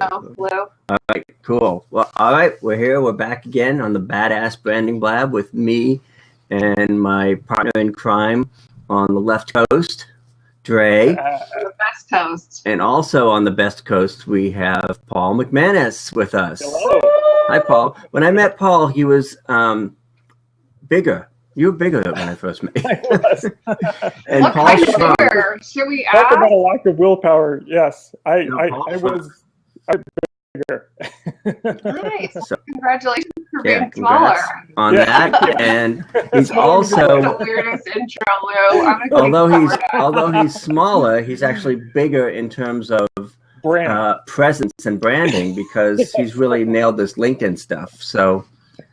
go, Lou. All right, cool. Well, all right, we're here. We're back again on the Badass Branding Blab with me and my partner in crime on the left coast, Dre. The best coast. And also on the best coast, we have Paul McManus with us. Hello. Hi, Paul. When I met Paul, he was bigger. You were bigger when I first met you. I was. And What Paul kind of shrunk. bigger? Should we Talk ask? about a lack of willpower. Yes, I was bigger. Nice. So, Congratulations for yeah, being smaller. congrats on Yeah. that. And he's The also, weirdest intro, Lou. I'm gonna keep although he's smaller, he's actually bigger in terms of Brand. presence and branding because he's really nailed this LinkedIn stuff. So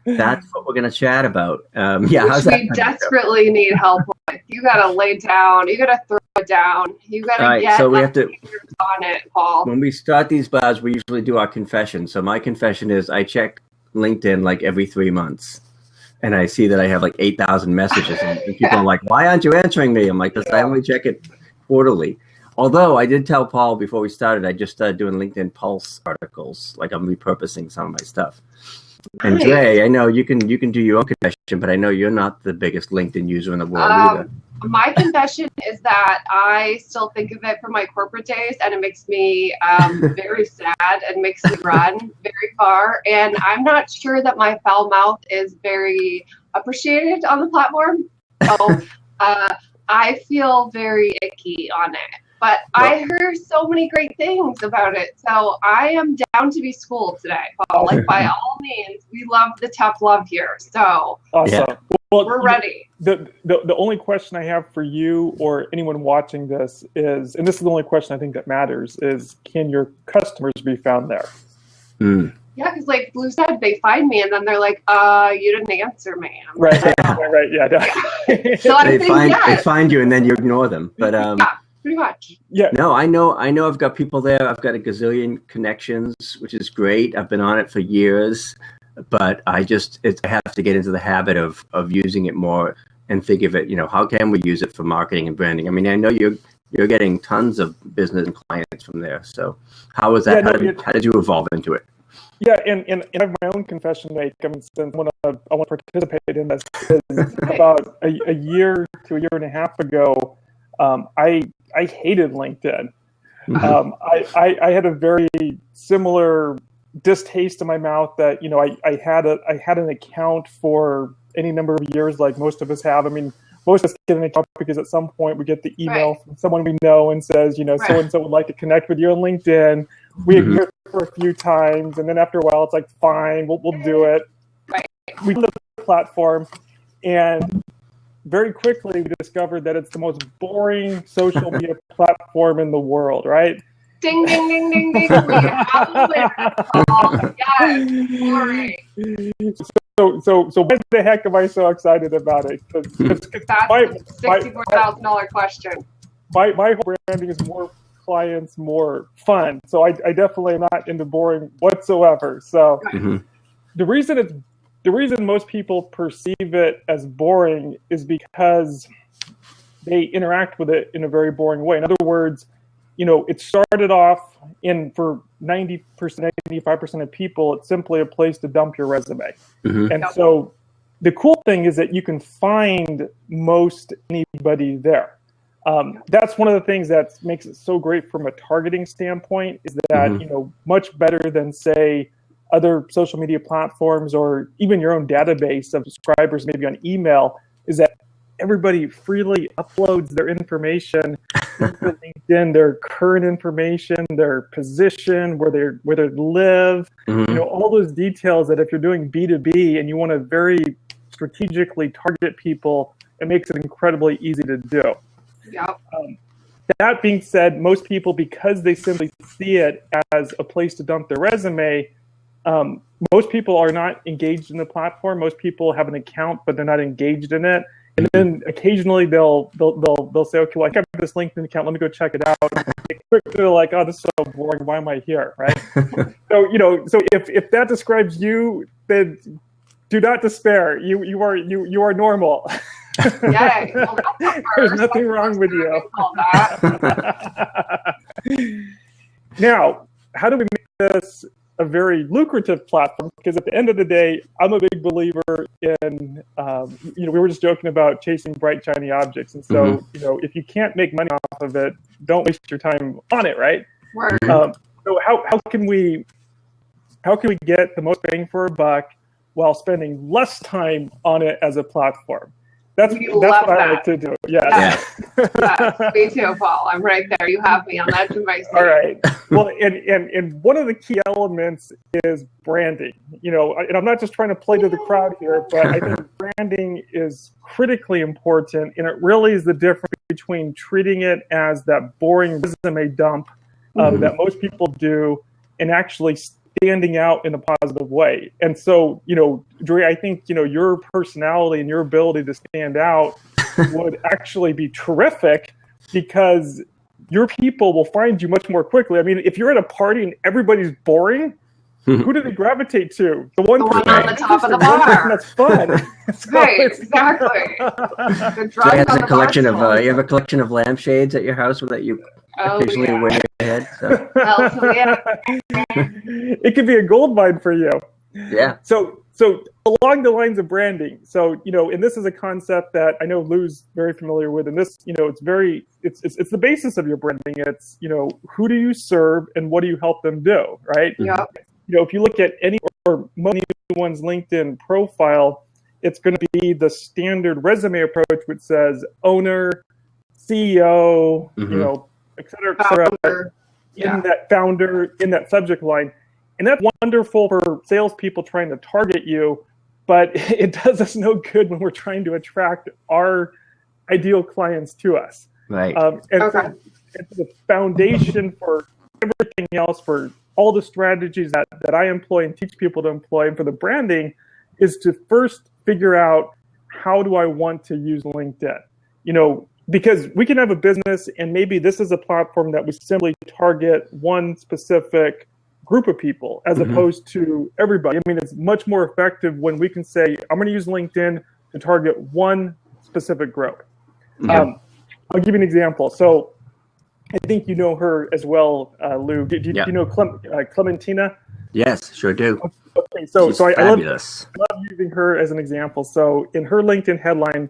that's what we're going to chat about. How's that? we desperately need help with. You gotta lay down. You gotta throw it down. You gotta All right, get so we have to, on it, Paul. when we start these blabs, we usually do our confession. So my confession is I check LinkedIn like every 3 months. And I see that I have like 8,000 messages. And people are like, why aren't you answering me? I'm like, because I only check it quarterly. Although I did tell Paul before we started, I just started doing LinkedIn Pulse articles. Like I'm repurposing some of my stuff. And Nice. Dre, I know you can do your own confession, but I know you're not the biggest LinkedIn user in the world either. My confession is that I still think of it from my corporate days, and it makes me very sad and makes me run very far. And I'm not sure that my foul mouth is very appreciated on the platform. So I feel very icky on it. But I heard so many great things about it. So I am down to be schooled today, Paul. Like, by all means, we love the tough love here. So Awesome. Yeah. Well, we're ready. The only question I have for you or anyone watching this is, and this is the only question I think that matters, is can your customers be found there? Yeah, because like Blue said, they find me and then they're like, you didn't answer me. I'm Right. like, Right. Yeah. So I'm They saying yes. they find you and then you ignore them. But Yeah, pretty much. Yeah. no, I know I've got people there. I've got a gazillion connections, which is great. I've been on it for years, but I have to get into the habit of using it more and think of it, how can we use it for marketing and branding? I mean, I know you're getting tons of business and clients from there. So how was that? Yeah, How did you evolve into it? Yeah, and I have my own confession to make. I mean, since I want to participate in this, is about a year to a year and a half ago, I hated LinkedIn. I had a very similar distaste in my mouth that I had an account for any number of years, like most of us have. I mean, most of us get an account because at some point we get the email from someone we know and says, so and so would like to connect with you on LinkedIn. We ignore it for a few times, and then after a while, it's like, fine, we'll do it. Right. We did the platform, and very quickly we discovered that it's the most boring social media platform in the world, right? Ding, ding, ding, ding, ding. We have a winner, Paul. Yes, boring. So why the heck am I so excited about it? That's a $64,000 question. My whole branding is more clients, more fun. So I definitely am not into boring whatsoever. So the reason most people perceive it as boring is because they interact with it in a very boring way. In other words, it started off for 90%, 95% of people, it's simply a place to dump your resume. And so the cool thing is that you can find most anybody there. That's one of the things that makes it so great from a targeting standpoint, is that, much better than, say, other social media platforms or even your own database of subscribers, maybe on email, is that everybody freely uploads their information into LinkedIn, their current information, their position, where they live, all those details that if you're doing B2B and you want to very strategically target people, it makes it incredibly easy to do. Yep. That being said, most people, because they simply see it as a place to dump their resume, most people are not engaged in the platform. Most people have an account, but they're not engaged in it. And then occasionally they'll say, okay, well, I got this LinkedIn account. Let me go check it out. They're like, oh, this is so boring. Why am I here, right? So if that describes you, then do not despair. You are normal. Yeah. Well, there's nothing wrong with you. Now, how do we make this a very lucrative platform because at the end of the day, I'm a big believer in, we were just joking about chasing bright, shiny objects. And so, if you can't make money off of it, don't waste your time on it, right? Right. So how can we get the most bang for our buck while spending less time on it as a platform? That's what I like to do. Yes. Yes, me too, Paul. I'm right there. You have me on that device. All right. Well, and one of the key elements is branding. And I'm not just trying to play to the crowd here, but I think branding is critically important, and it really is the difference between treating it as that boring resume dump that most people do, and actually standing out in a positive way. And so, Dre, I think, your personality and your ability to stand out would actually be terrific because your people will find you much more quickly. I mean, if you're at a party and everybody's boring, who do they gravitate to? The one on the top of the bar. That's fun. Right, exactly. Jay has a collection of, you have a collection of lampshades at your house that you occasionally wear your head. So. It could be a gold mine for you. Yeah. So along the lines of branding, and this is a concept that I know Lou's very familiar with, and this, it's the basis of your branding. It's, who do you serve and what do you help them do, right? Yeah. If you look at any or anyone's LinkedIn profile, it's going to be the standard resume approach, which says owner, CEO, et cetera, in that founder, in that subject line. And that's wonderful for salespeople trying to target you, but it does us no good when we're trying to attract our ideal clients to us. Right. So it's the foundation for everything else, for all the strategies that I employ and teach people to employ, and for the branding, is to first figure out, how do I want to use LinkedIn? Because we can have a business and maybe this is a platform that we simply target one specific group of people as opposed to everybody. I mean, it's much more effective when we can say, I'm going to use LinkedIn to target one specific group. I'll give you an example. So I think you know her as well, Lou. Do you know Clementina? Yes, sure do. Okay, so I love using her as an example. So in her LinkedIn headline,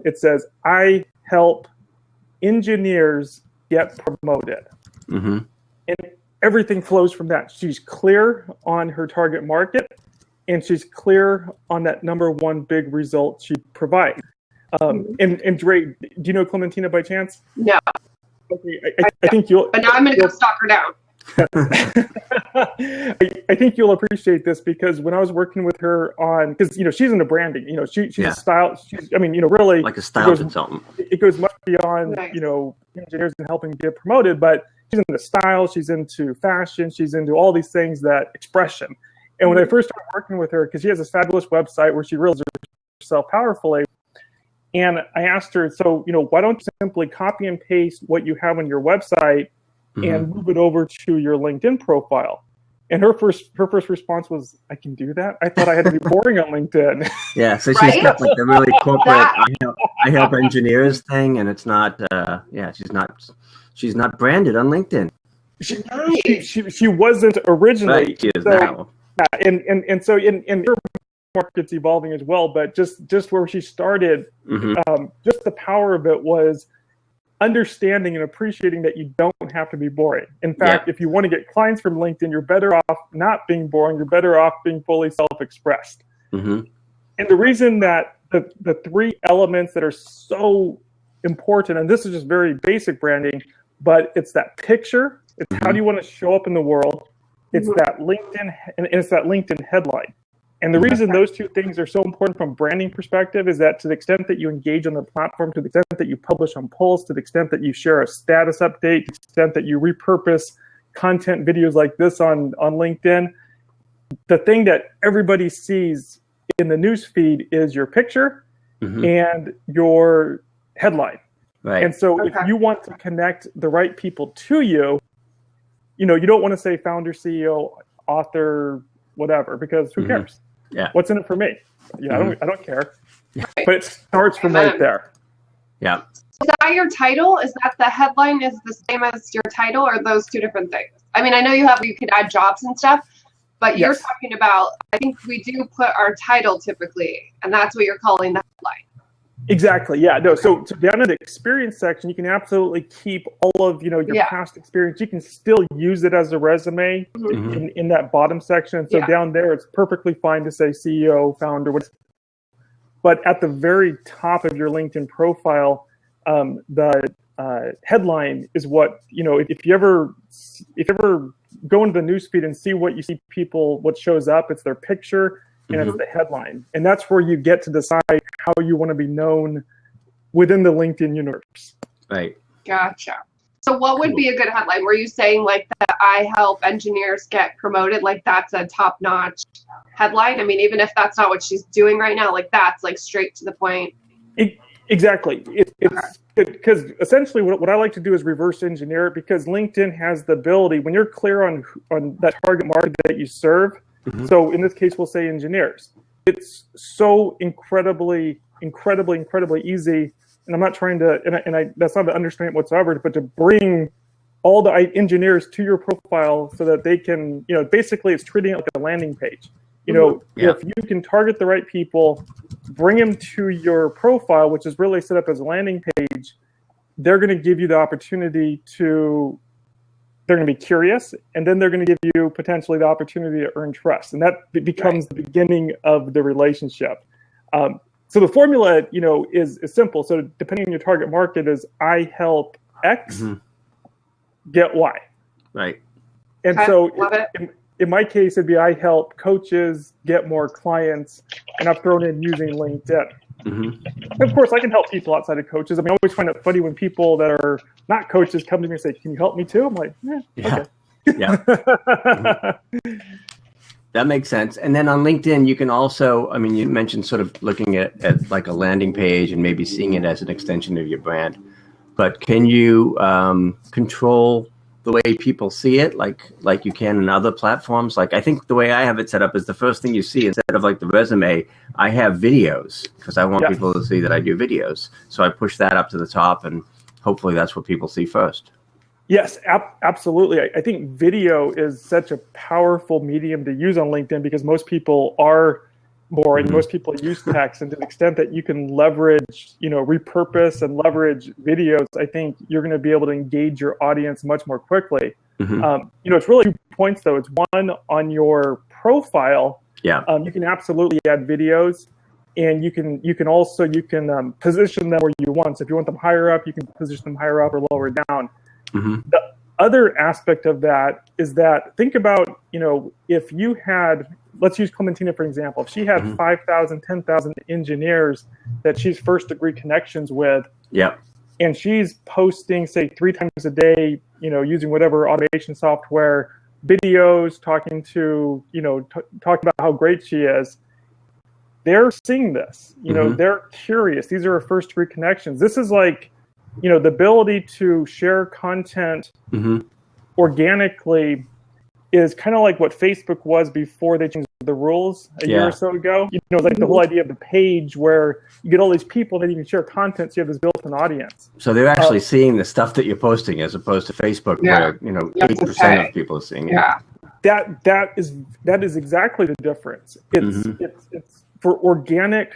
it says, I help engineers get promoted. And everything flows from that. She's clear on her target market, and she's clear on that number one big result she provides. And Dre, do you know Clementina by chance? No. Okay, I think you'll. But now I'm going to go stalk her down. I think you'll appreciate this because when I was working with her on, because she's into branding, she's a style. Really like a style consultant. It goes much beyond engineers and helping get promoted, but she's into style, she's into fashion, she's into all these things, that expression. And when I first started working with her, because she has this fabulous website where she realizes herself powerfully, and I asked her, so why don't you simply copy and paste what you have on your website and move it over to your LinkedIn profile? And her first response was, I can do that? I thought I had to be boring on LinkedIn. Yeah, so she's got like the really corporate I help engineers thing, and it's not she's not branded on LinkedIn. She wasn't originally. Right, she is now. Yeah, and so in her market's evolving as well, but just where she started, just the power of it was understanding and appreciating that you don't have to be boring. In fact, if you want to get clients from LinkedIn, you're better off not being boring. You're better off being fully self-expressed. And the reason that the three elements that are so important, and this is just very basic branding, but it's that picture, it's how do you want to show up in the world, it's that LinkedIn, and it's that LinkedIn headline. And the reason those two things are so important from a branding perspective is that to the extent that you engage on the platform, to the extent that you publish on polls, to the extent that you share a status update, to the extent that you repurpose content videos like this on LinkedIn, the thing that everybody sees in the news feed is your picture and your headline. Right. And so if you want to connect the right people to you, you don't want to say founder, CEO, author, whatever, because who cares? Yeah. What's in it for me? I don't care. But it starts from right there. Yeah. is that your title? Is that the headline is the same as your title, or are those two different things? I mean, I know you can add jobs and stuff, but you're talking about, I think we do put our title typically, and that's what you're calling the headline. Exactly. Yeah. No. So down in the experience section, you can absolutely keep all of your past experience. You can still use it as a resume in that bottom section. So down there, it's perfectly fine to say CEO, founder. But at the very top of your LinkedIn profile, the headline is what If you ever go into the newsfeed and see what you see what shows up, it's their picture. And it's the headline. And that's where you get to decide how you want to be known within the LinkedIn universe. Right. Gotcha. So what would be a good headline? Were you saying like that I help engineers get promoted? Like that's a top-notch headline? I mean, even if that's not what she's doing right now, like that's like straight to the point. Exactly. It's because essentially what I like to do is reverse engineer it, because LinkedIn has the ability, when you're clear on that target market that you serve, so in this case, we'll say engineers. It's so incredibly easy, and I'm not trying to, and that's not an understatement whatsoever, but to bring all the engineers to your profile so that they can, basically it's treating it like a landing page. If you can target the right people, bring them to your profile, which is really set up as a landing page, they're going to give you the opportunity to. They're going to be curious, and then they're going to give you potentially the opportunity to earn trust, and that becomes the beginning of the relationship. So the formula, is simple. So depending on your target market, is I help X get Y. Right. And so in my case, it'd be I help coaches get more clients, and I've thrown in using LinkedIn. Of course, I can help people outside of coaches. I mean, I always find it funny when people that are not coaches come to me and say, "Can you help me too?" I'm like, okay. That makes sense. And then on LinkedIn, you can also, I mean, you mentioned sort of looking at like a landing page and maybe seeing it as an extension of your brand. But can you control the way people see it, like you can in other platforms? Like I think the way I have it set up is the first thing you see, instead of like the resume, I have videos, because I want people to see that I do videos. So I push that up to the top, and hopefully that's what people see first. Yes, absolutely. I think video is such a powerful medium to use on LinkedIn, because most people are boring. Most people use text, and to the extent that you can leverage, repurpose and leverage videos, I think you're going to be able to engage your audience much more quickly. It's really 2 points though. It's one, on your profile. You can absolutely add videos, and you can also position them where you want. So if you want them higher up, you can position them higher up or lower down. The other aspect of that is that, think about, if you had, let's use Clementina for example. If she had 5,000, 10,000 engineers that she's first degree connections with, and she's posting, say, 3 times a day, using whatever automation software, videos, talking about how great she is, they're seeing this. They're curious. These are her first degree connections. This is like, the ability to share content organically is kind of like what Facebook was before they changed the rules a year or so ago. Like the whole idea of the page where you get all these people, and then you can share content, so you have this built-in audience. So they're actually seeing the stuff that you're posting, as opposed to Facebook, where 80% of people are seeing it. That is exactly the difference. It's for organic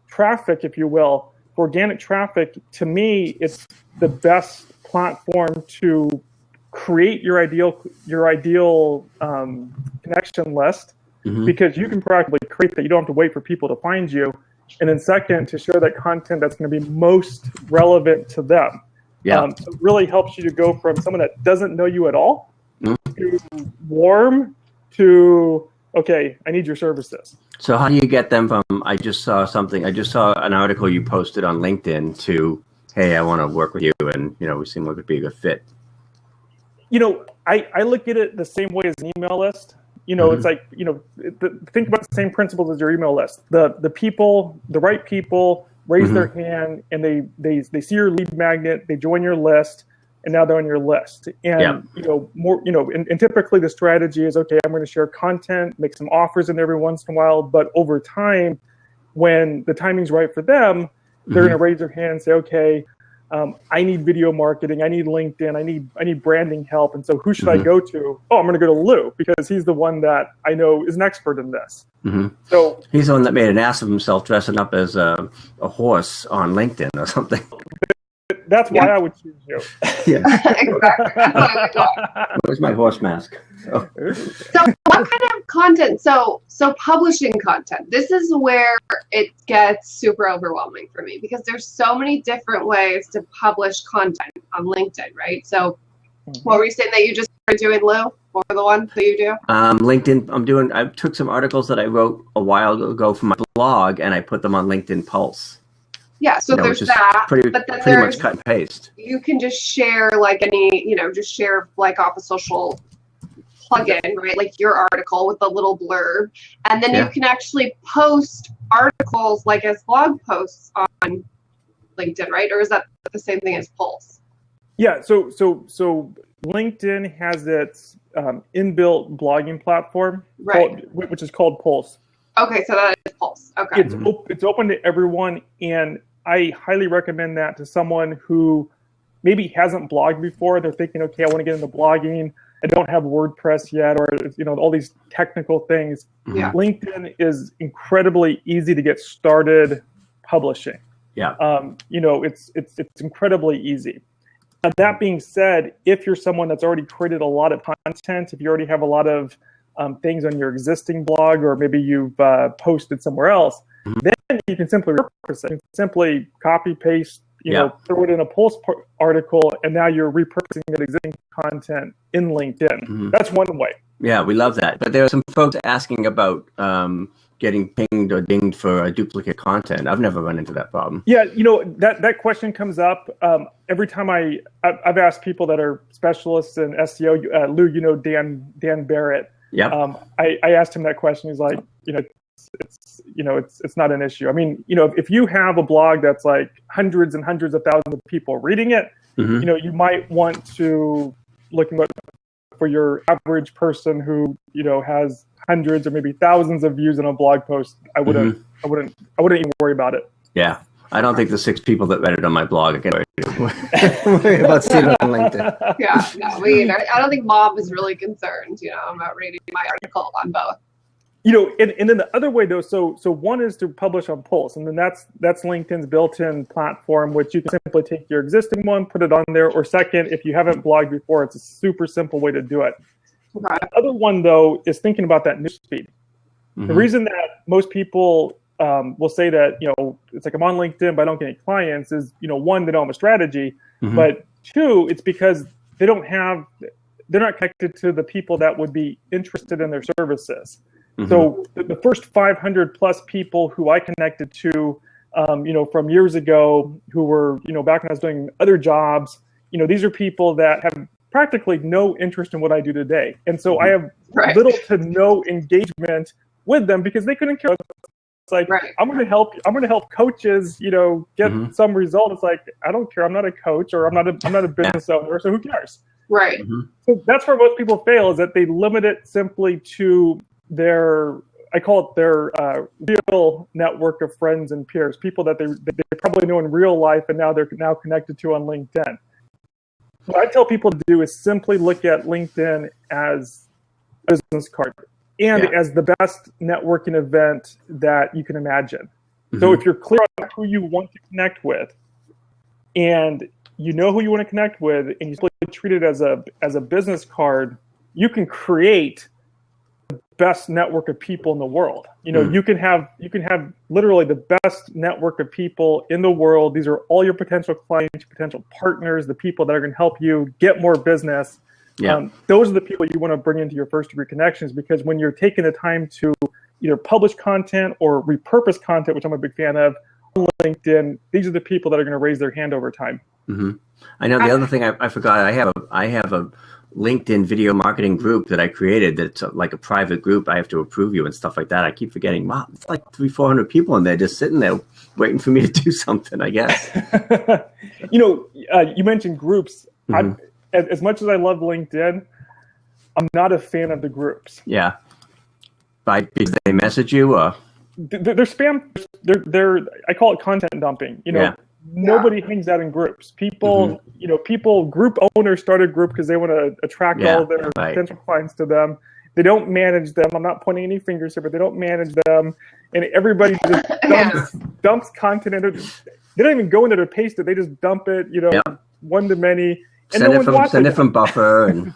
traffic, if you will. For organic traffic, to me, it's the best platform to create your ideal connection list, because you can practically create that. You don't have to wait for people to find you. And then second, to share that content that's going to be most relevant to them. It really helps you to go from someone that doesn't know you at all to warm to, okay, I need your services. So how do you get them from, I just saw an article you posted on LinkedIn, to, hey, I want to work with you, and, we seem like it would be a good fit? I look at it the same way as an email list. It's like, think about the same principles as your email list. The people, the right people raise their hand, and they see your lead magnet, they join your list, and now they're on your list. And, and typically the strategy is, okay, I'm going to share content, make some offers in every once in a while, but over time, when the timing's right for them, they're going to raise their hand and say, okay, I need video marketing, I need LinkedIn, I need branding help, and so who should I go to? Oh, I'm going to go to Lou because he's the one that I know is an expert in this. So he's the one that made an ass of himself dressing up as a horse on LinkedIn or something. That's why I would choose you. Yeah. Exactly. Where's my horse mask? Oh. So what kind of content? So publishing content. This is where it gets super overwhelming for me because there's so many different ways to publish content on LinkedIn, right? So what were you saying that you just started doing, Lou? What were the ones that you do? LinkedIn. I took some articles that I wrote a while ago from my blog and I put them on LinkedIn Pulse. Yeah, so there's that, pretty much cut and paste. You can just share like just share like off a social plugin, right? Like your article with a little blurb, and then you can actually post articles like as blog posts on LinkedIn, right? Or is that the same thing as Pulse? Yeah, so LinkedIn has its inbuilt blogging platform, right, which is called Pulse. Okay, so that is Pulse. Okay, it's open to everyone, and I highly recommend that to someone who maybe hasn't blogged before. They're thinking, okay, I want to get into blogging. I don't have WordPress yet, or all these technical things. Yeah. LinkedIn is incredibly easy to get started publishing. Yeah. It's incredibly easy. That being said, if you're someone that's already created a lot of content, if you already have a lot of things on your existing blog, or maybe you've posted somewhere else, then you can simply repurpose it. You can simply copy, paste, throw it in a Pulse article, and now you're repurposing that existing content in LinkedIn. That's one way. Yeah, we love that. But there are some folks asking about getting pinged or dinged for duplicate content. I've never run into that problem. Yeah, that question comes up every time I've asked people that are specialists in SEO. Lou, Dan Barrett. Yeah. I asked him that question. He's like, it's not an issue. I mean, if you have a blog that's like hundreds and hundreds of thousands of people reading it, you might want to look for your average person who has hundreds or maybe thousands of views on a blog post. I wouldn't even worry about it. Yeah. I don't think the 6 people that read it on my blog are going to worry about seeing it on LinkedIn. Yeah, no, me either. I don't think Mom is really concerned, about reading my article on both. And then the other way though, so one is to publish on Pulse, and then that's LinkedIn's built-in platform, which you can simply take your existing one, put it on there, or second, if you haven't blogged before, it's a super simple way to do it. Okay. The other one though is thinking about that newsfeed. The reason that most people will say that, it's like I'm on LinkedIn, but I don't get any clients is, one, they don't have a strategy, but two, it's because they're not connected to the people that would be interested in their services. So the first 500 plus people who I connected to, from years ago who were, back when I was doing other jobs, these are people that have practically no interest in what I do today. And so I have little to no engagement with them because they couldn't care. It's like, I'm going to help coaches, get some result. It's like, I don't care. I'm not a coach, or I'm not a business owner. So who cares? Right. So that's where most people fail, is that they limit it simply to I call it their real network of friends and peers, people that they probably know in real life, and now they're connected to on LinkedIn. What I tell people to do is simply look at LinkedIn as a business card and as the best networking event that you can imagine. So if you're clear on who you want to connect with, and you know who you want to connect with, and you simply treat it as a business card, you can create best network of people in the world. You can have literally the best network of people in the world. These are all your potential clients, your potential partners, the people that are going to help you get more business. Those are the people you want to bring into your first degree connections, because when you're taking the time to either publish content or repurpose content, which I'm a big fan of, on LinkedIn, these are the people that are going to raise their hand over time. I know the other thing I forgot, I have a LinkedIn video marketing group that I created that's like a private group. I have to approve you and stuff like that. I keep forgetting, wow, it's like 300-400 people in there just sitting there waiting for me to do something, I guess. You mentioned groups. As much as I love LinkedIn, I'm not a fan of the groups. Yeah. Did they message you? Or? They're spam. They're I call it content dumping. nobody hangs out in groups. People, group owners start a group because they want to attract all of their potential clients to them. They don't manage them. I'm not pointing any fingers here, but they don't manage them. And everybody just dumps content into it. They don't even go into their paste it. They just dump it, one to many. And send it from buffer. And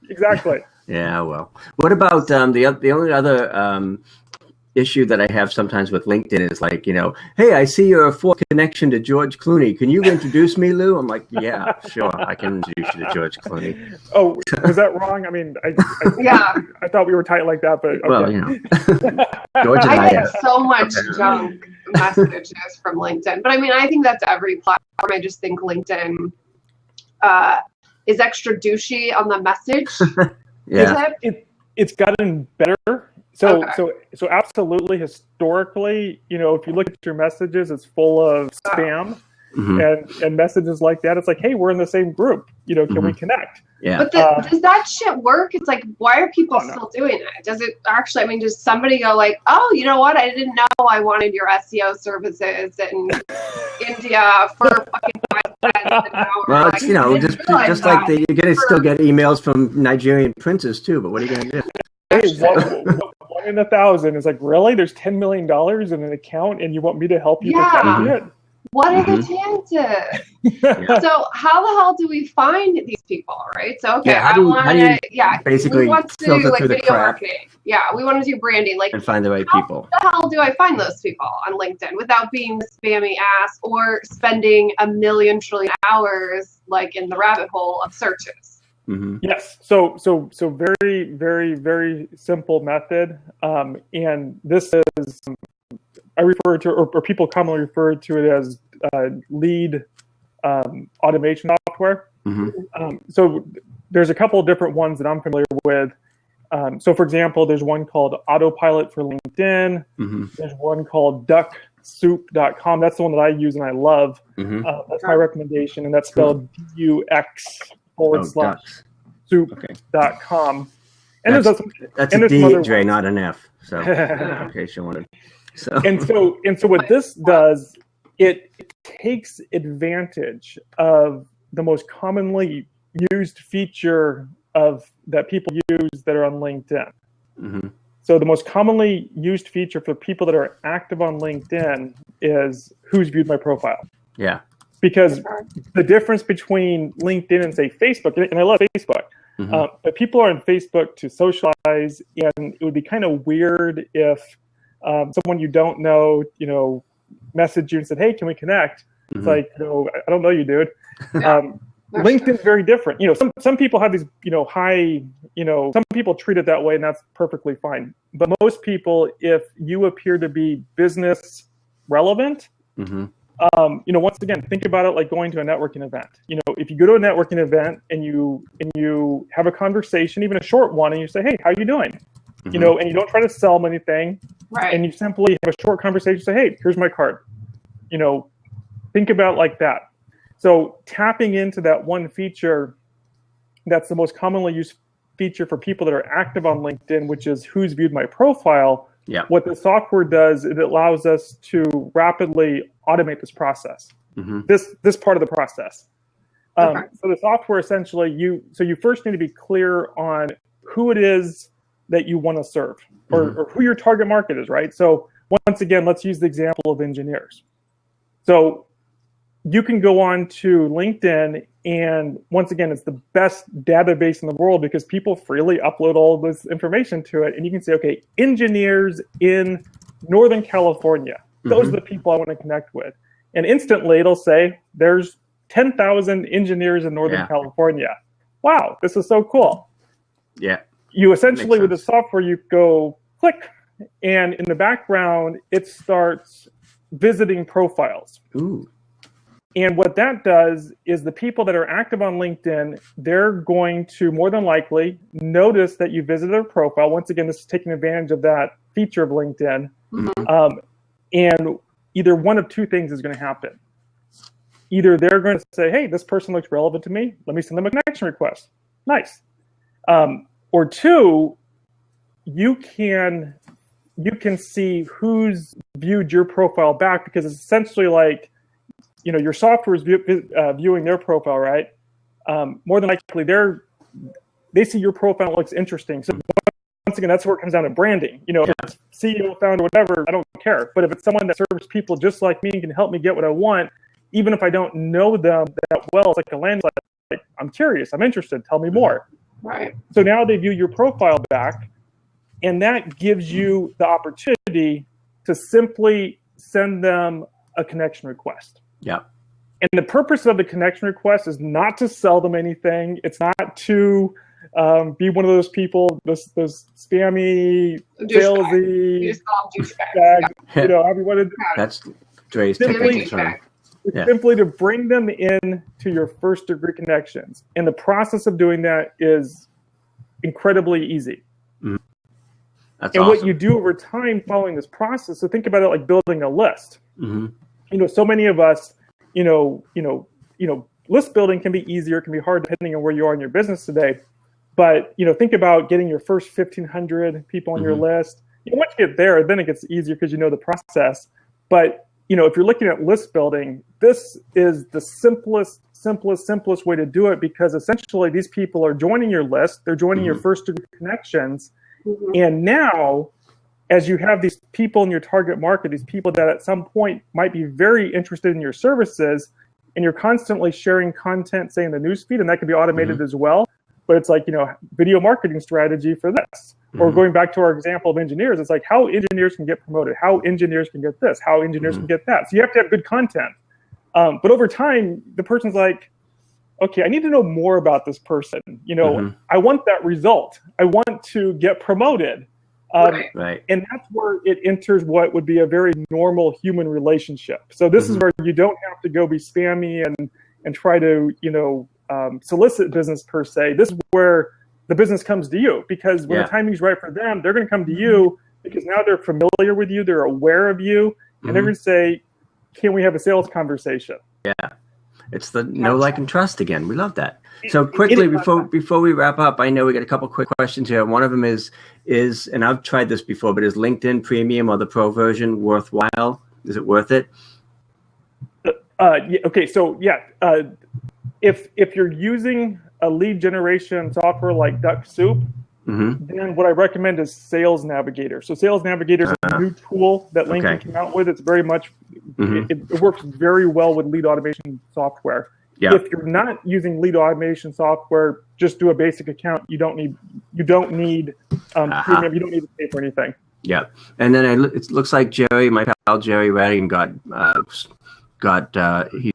exactly. Yeah, well. What about the only other issue that I have sometimes with LinkedIn is like, hey, I see you're a fourth connection to George Clooney. Can you introduce me, Lou? I'm like, yeah, sure, I can introduce you to George Clooney. Oh, was that wrong? I mean, I thought we were tight like that, but okay. Well, George and I get so much junk messages from LinkedIn, but I mean, I think that's every platform. I just think LinkedIn is extra douchey on the message. Yeah, it's gotten better. So absolutely, historically, if you look at your messages, it's full of spam and messages like that. It's like, hey, we're in the same group. Can we connect? Yeah. But does that shit work? It's like, why are people still doing it? Does it actually? I mean, does somebody go like, oh, you know what? I didn't know I wanted your SEO services in India for fucking 5 cents an hour. Well, it's just like you're gonna still get emails from Nigerian princes too. But what are you gonna do? Hey, one in 1,000 is like, really? There's $10 million in an account, and you want me to help you protect it? What are the chances? So how the hell do we find these people, right? So basically we want to do like video marketing. Yeah, we want to do branding, like, and find the right people. How the hell do I find those people on LinkedIn without being the spammy ass or spending 1,000,000 trillion hours like in the rabbit hole of searches? Mm-hmm. Yes. So very, very, very simple method. And this is, I refer to, or people commonly refer to it as lead automation software. Mm-hmm. So there's a couple of different ones that I'm familiar with. So for example, there's one called Autopilot for LinkedIn. Mm-hmm. There's one called ducksoup.com. That's the one that I use and I love. Mm-hmm. That's my recommendation. And that's spelled DUX/soup.com. And that's a D, Dre, not an F. So in case you wanted. So what this does, it takes advantage of the most commonly used feature that people use that are on LinkedIn. Mm-hmm. So the most commonly used feature for people that are active on LinkedIn is who's viewed my profile. Yeah. Because the difference between LinkedIn and say Facebook, and I love Facebook, but people are on Facebook to socialize, and it would be kind of weird if someone you don't know, messaged you and said, hey, can we connect? Mm-hmm. It's like, I don't know you, dude. LinkedIn's very different. Some people have these, high, some people treat it that way, and that's perfectly fine. But most people, if you appear to be business relevant, once again, think about it like going to a networking event. If you go to a networking event and you have a conversation, even a short one, and you say, hey, how are you doing? And you don't try to sell them anything. Right. And you simply have a short conversation, say, hey, here's my card. Think about it like that. So tapping into that one feature, that's the most commonly used feature for people that are active on LinkedIn, which is who's viewed my profile. Yeah. What the software does, it allows us to rapidly automate this process, this part of the process. So the software essentially, you first need to be clear on who it is that you want to serve, or who your target market is, right? So once again, let's use the example of engineers. So you can go on to LinkedIn, and once again, it's the best database in the world because people freely upload all this information to it. And you can say, okay, engineers in Northern California, those are the people I want to connect with. And instantly it'll say, there's 10,000 engineers in Northern California. Wow, this is so cool. Yeah. You essentially, with the software, you go click, and in the background, it starts visiting profiles. Ooh. And what that does is the people that are active on LinkedIn, they're going to more than likely notice that you visited their profile. Once again, this is taking advantage of that feature of LinkedIn. And either one of two things is going to happen. Either they're going to say, hey, this person looks relevant to me. Let me send them a connection request. Nice. Or two, you can see who's viewed your profile back, because it's essentially like your software is viewing their profile, right? More than likely, they see your profile looks interesting. So once again, that's where it comes down to branding. If it's CEO, founder, whatever, I don't care. But if it's someone that serves people just like me and can help me get what I want, even if I don't know them that well, it's like a landslide. Like, I'm curious, I'm interested, tell me more. Right. So now they view your profile back, and that gives you the opportunity to simply send them a connection request. Yeah. And the purpose of the connection request is not to sell them anything. It's not to be one of those people, those spammy, salesy, You just call them douchebags. That's Dre's simply, term. simply to bring them in to your first degree connections. And the process of doing that is incredibly easy. Mm-hmm. That's and awesome. what you do over time following this process, so think about it like building a list. Mm-hmm. So many of us, list building can be easier, it can be hard depending on where you are in your business today. But, think about getting your first 1,500 people on your list. Once you get there, then it gets easier because you know the process. But, if you're looking at list building, this is the simplest way to do it, because essentially these people are joining your list. They're joining your first degree connections. And now, as you have these people in your target market, these people that at some point might be very interested in your services, and you're constantly sharing content, say in the newsfeed, and that can be automated as well. But it's like, video marketing strategy for this. Or going back to our example of engineers, it's like how engineers can get promoted, how engineers can get this, how engineers can get that. So you have to have good content. But over time, the person's like, okay, I need to know more about this person. I want that result. I want to get promoted. Right. And that's where it enters what would be a very normal human relationship. So this is where you don't have to go be spammy and try to, solicit business per se. This is where the business comes to you, because when the timing's right for them, they're going to come to you because now they're familiar with you, they're aware of you, and they're going to say, can we have a sales conversation? Yeah. It's the know, like, and trust again. We love that. So quickly, before we wrap up, I know we got a couple quick questions here. One of them is, and I've tried this before, but is LinkedIn Premium or the Pro version worthwhile? Is it worth it? Okay. So if you're using a lead generation software like DuckSoup, then what I recommend is Sales Navigator. So Sales Navigator is a new tool that LinkedIn came out with. It's very much, it works very well with lead automation software. Yeah. If you're not using lead automation software, just do a basic account. You don't need premium. You don't need to pay for anything. Yeah. And then it looks like Jerry, my pal Jerry Redding got he.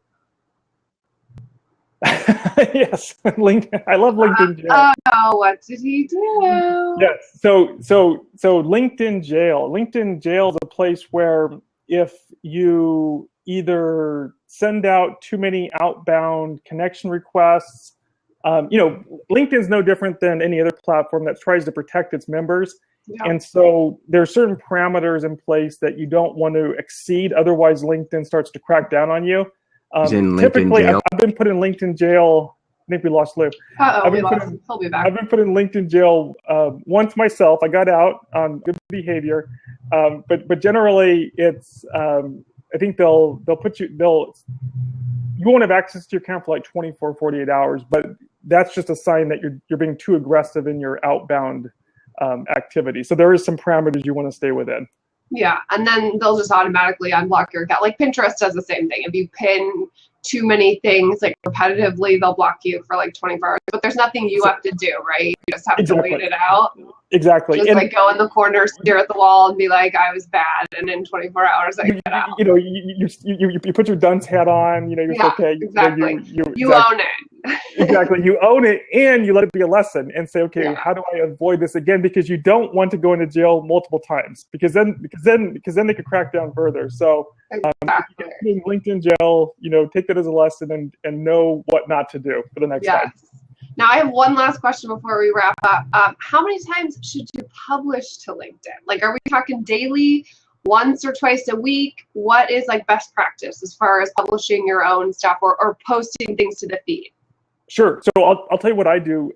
Yes, LinkedIn. I love LinkedIn Jail. Oh, what did he do? Yes, so LinkedIn Jail. LinkedIn Jail is a place where if you either send out too many outbound connection requests, LinkedIn's no different than any other platform that tries to protect its members. Yeah. And so there are certain parameters in place that you don't want to exceed. Otherwise, LinkedIn starts to crack down on you. Typically, I've been put in LinkedIn jail. I think we lost Lou. He'll be back. I've been put in LinkedIn jail once myself. I got out on good behavior, but generally, it's I think they'll put you. You won't have access to your account for like 24, 48 hours, but that's just a sign that you're being too aggressive in your outbound activity. So there is some parameters you want to stay within. Yeah, and then they'll just automatically unblock your account. Like Pinterest does the same thing. If you pin too many things like repetitively, they'll block you for like 24 hours. But there's nothing you have to do, right? You just have to wait it out. Exactly. Just like go in the corner, stare at the wall, and be like, "I was bad," and in 24 hours, I get out. You put your dunce hat on. You're okay. Exactly. You own it. Exactly. You own it, and you let it be a lesson, and say, "Okay, how do I avoid this again?" Because you don't want to go into jail multiple times, because then they could crack down further. So, in LinkedIn jail, take that as a lesson and know what not to do for the next time. Now, I have one last question before we wrap up. How many times should you publish to LinkedIn? Like, are we talking daily, once or twice a week? What is like best practice as far as publishing your own stuff or posting things to the feed? Sure. So I'll tell you what I do.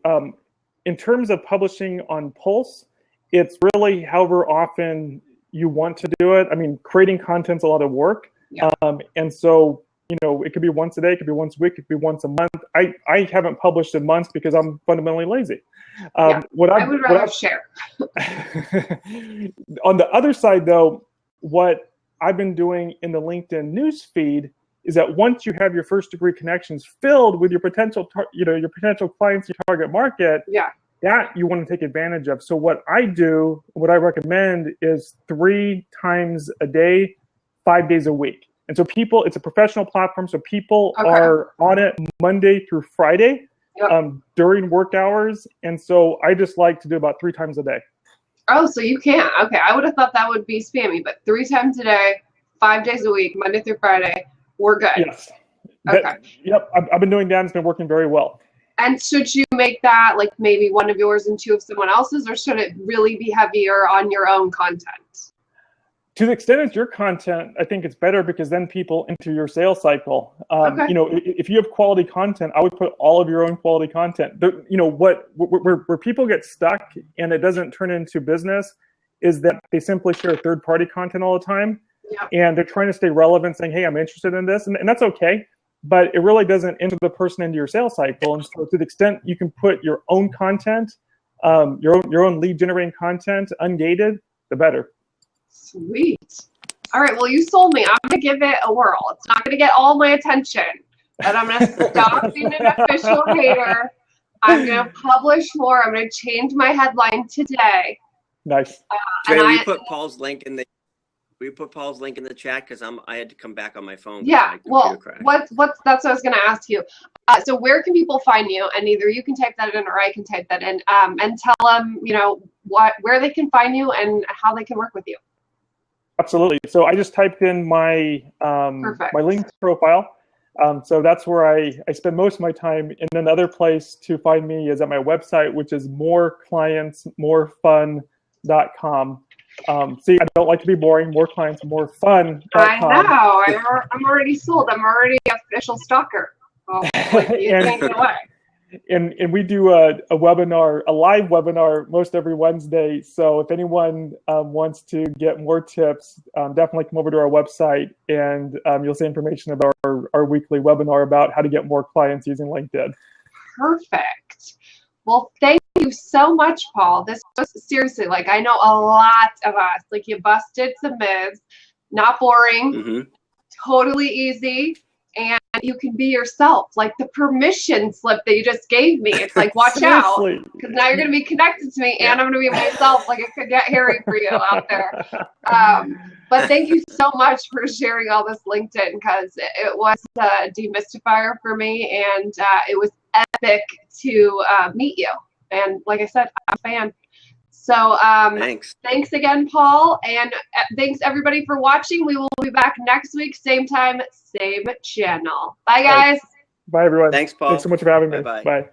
In terms of publishing on Pulse, it's really however often you want to do it. I mean, creating content's a lot of work. Yeah. And so it could be once a day, it could be once a week, it could be once a month. I haven't published in months because I'm fundamentally lazy. I would rather share. On the other side, though, what I've been doing in the LinkedIn news feed is that once you have your first degree connections filled with your potential clients, your target market, that you want to take advantage of. So what I recommend is 3 times a day, 5 days a week. And so it's a professional platform, so people are on it Monday through Friday during work hours. And so I just like to do about 3 times a day. Oh, so you can. Okay, I would have thought that would be spammy, but 3 times a day, 5 days a week, Monday through Friday, we're good. Yes. Yep, I've been doing that, and it's been working very well. And should you make that like maybe 1 of yours and 2 of someone else's, or should it really be heavier on your own content? To the extent it's your content, I think it's better because then people enter your sales cycle. If you have quality content, I would put all of your own quality content. Where people get stuck and it doesn't turn into business is that they simply share third-party content all the time, and they're trying to stay relevant, saying, "Hey, I'm interested in this," and that's okay. But it really doesn't enter the person into your sales cycle. And so, to the extent you can put your own content, your own lead-generating content, ungated, the better. Sweet. All right. Well, you sold me. I'm going to give it a whirl. It's not going to get all my attention, but I'm going to stop being an official hater. I'm going to publish more. I'm going to change my headline today. Nice. Dre, we put Paul's link in the. We put Paul's link in the chat because I had to come back on my phone. Yeah. Well, that's what I was going to ask you. So where can people find you? And either you can type that in or I can type that in. And tell them, where they can find you and how they can work with you. Absolutely. So I just typed in my my LinkedIn profile. So that's where I spend most of my time. And then the other place to find me is at my website, which is moreclientsmorefun.com. See, I don't like to be boring. More clients, more fun. I know. I'm already sold. I'm already an official stalker. Well, you can't get away. And we do a webinar, a live webinar, most every Wednesday. So if anyone wants to get more tips, definitely come over to our website, and you'll see information about our weekly webinar about how to get more clients using LinkedIn. Perfect. Well, thank you so much, Paul. This was seriously, I know a lot of us. You busted some myths, not boring, totally easy. And you can be yourself. The permission slip that you just gave me. It's watch out, because now you're going to be connected to me, and I'm going to be myself. It could get hairy for you out there. But thank you so much for sharing all this LinkedIn, because it was a demystifier for me, and it was epic to meet you. And like I said, I'm a fan. So thanks again, Paul, and thanks everybody for watching. We will be back next week, same time, same channel. Bye, guys. Bye, everyone. Thanks, Paul. Thanks so much for having me. Bye. Bye.